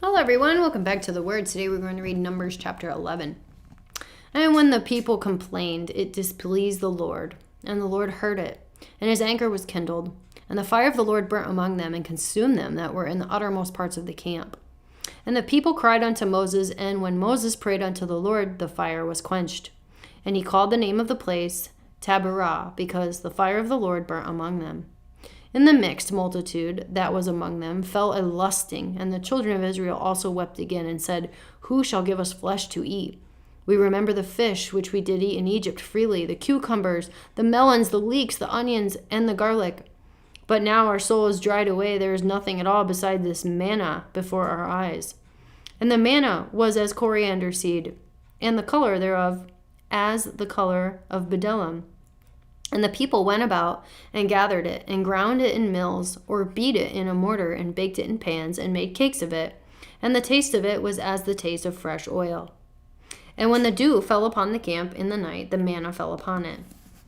Hello everyone, welcome back to the Word. Today we're going to read Numbers chapter 11. And when the people complained, it displeased the Lord, and the Lord heard it, and his anger was kindled, and the fire of the Lord burnt among them and consumed them that were in the uttermost parts of the camp. And the people cried unto Moses, and when Moses prayed unto the Lord, the fire was quenched. And he called the name of the place Taberah, because the fire of the Lord burnt among them. And the mixed multitude that was among them fell a lusting, and the children of Israel also wept again, and said, Who shall give us flesh to eat? We remember the fish which we did eat in Egypt freely, the cucumbers, the melons, the leeks, the onions, and the garlic. But now our soul is dried away, there is nothing at all beside this manna before our eyes. And the manna was as coriander seed, and the color thereof as the color of bdellium. And the people went about and gathered it, and ground it in mills, or beat it in a mortar, and baked it in pans, and made cakes of it. And the taste of it was as the taste of fresh oil. And when the dew fell upon the camp in the night, the manna fell upon it.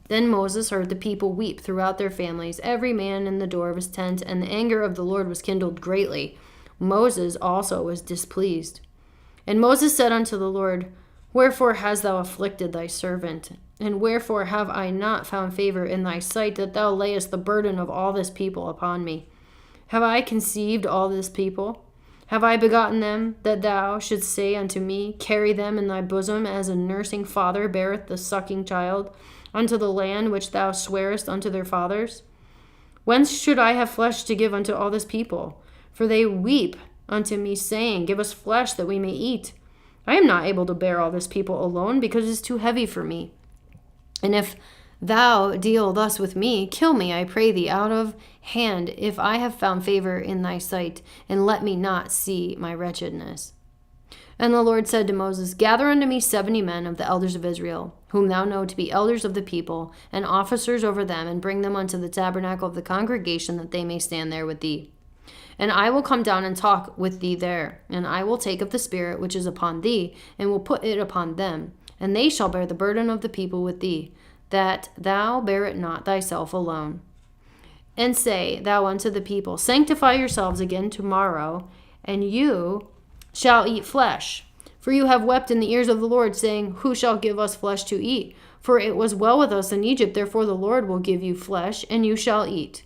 Then Moses heard the people weep throughout their families, every man in the door of his tent, and the anger of the Lord was kindled greatly. Moses also was displeased. And Moses said unto the Lord, Wherefore hast thou afflicted thy servant? And wherefore have I not found favor in thy sight, that thou layest the burden of all this people upon me? Have I conceived all this people? Have I begotten them, that thou shouldst say unto me, Carry them in thy bosom, as a nursing father beareth the sucking child, unto the land which thou swarest unto their fathers? Whence should I have flesh to give unto all this people? For they weep unto me, saying, Give us flesh that we may eat. I am not able to bear all this people alone, because it is too heavy for me. And if thou deal thus with me, kill me, I pray thee, out of hand, if I have found favor in thy sight, and let me not see my wretchedness. And the Lord said to Moses, Gather unto me 70 men of the elders of Israel, whom thou know to be elders of the people, and officers over them, and bring them unto the tabernacle of the congregation, that they may stand there with thee. And I will come down and talk with thee there, and I will take of the Spirit which is upon thee, and will put it upon them, and they shall bear the burden of the people with thee, that thou bear it not thyself alone. And say thou unto the people, Sanctify yourselves again tomorrow, and you shall eat flesh. For you have wept in the ears of the Lord, saying, Who shall give us flesh to eat? For it was well with us in Egypt, therefore the Lord will give you flesh, and you shall eat.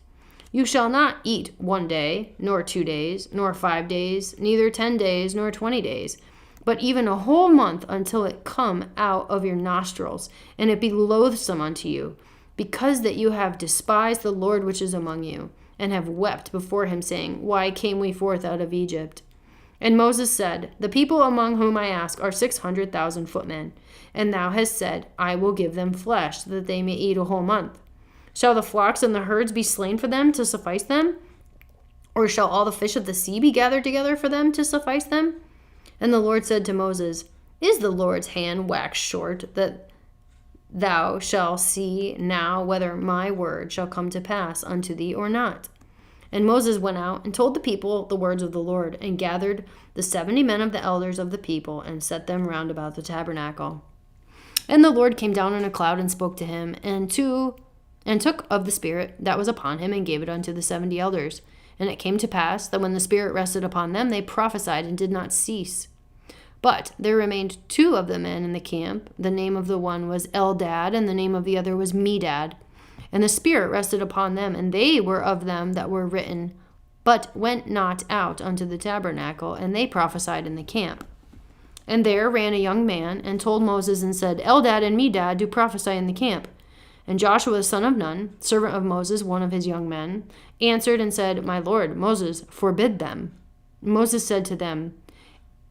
You shall not eat 1 day, nor 2 days, nor 5 days, neither 10 days, nor 20 days, but even a whole month, until it come out of your nostrils, and it be loathsome unto you, because that you have despised the Lord which is among you, and have wept before him, saying, Why came we forth out of Egypt? And Moses said, The people among whom I ask are 600,000 footmen, and thou hast said, I will give them flesh, that they may eat a whole month. Shall the flocks and the herds be slain for them to suffice them? Or shall all the fish of the sea be gathered together for them to suffice them? And the Lord said to Moses, Is the Lord's hand waxed short, that thou shalt see now whether my word shall come to pass unto thee or not? And Moses went out and told the people the words of the Lord, and gathered the 70 men of the elders of the people, and set them round about the tabernacle. And the Lord came down in a cloud and spoke to him, and took of the Spirit that was upon him, and gave it unto the 70 elders. And it came to pass that when the Spirit rested upon them, they prophesied and did not cease. But there remained 2 of the men in the camp. The name of the one was Eldad, and the name of the other was Medad. And the Spirit rested upon them, and they were of them that were written, but went not out unto the tabernacle, and they prophesied in the camp. And there ran a young man, and told Moses, and said, Eldad and Medad do prophesy in the camp. And Joshua the son of Nun, servant of Moses, one of his young men, answered and said, My lord, Moses, forbid them. Moses said to them,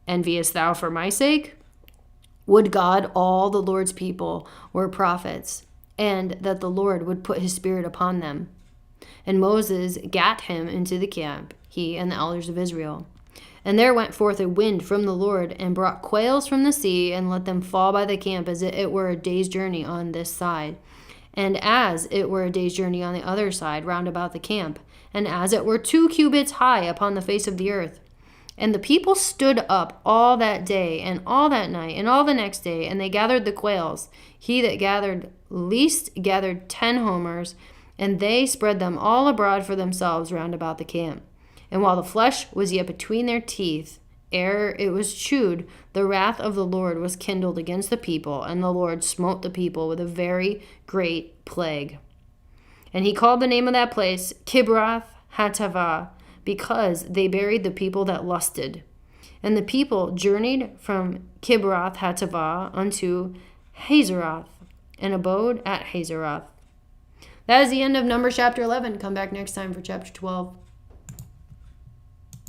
Enviest thou for my sake? Would God all the Lord's people were prophets, and that the Lord would put his Spirit upon them. And Moses gat him into the camp, he and the elders of Israel. And there went forth a wind from the Lord, and brought quails from the sea, and let them fall by the camp, as it were a day's journey on this side, and as it were a day's journey on the other side round about the camp, and as it were 2 cubits high upon the face of the earth. And the people stood up all that day, and all that night, and all the next day, and they gathered the quails. He that gathered least gathered 10 homers, and they spread them all abroad for themselves round about the camp. And while the flesh was yet between their teeth, ere it was chewed, the wrath of the Lord was kindled against the people, and the Lord smote the people with a very great plague. And he called the name of that place Kibroth Hattaavah, because they buried the people that lusted. And the people journeyed from Kibroth Hattaavah unto Hazeroth, and abode at Hazeroth. That is the end of Numbers chapter 11. Come back next time for chapter 12.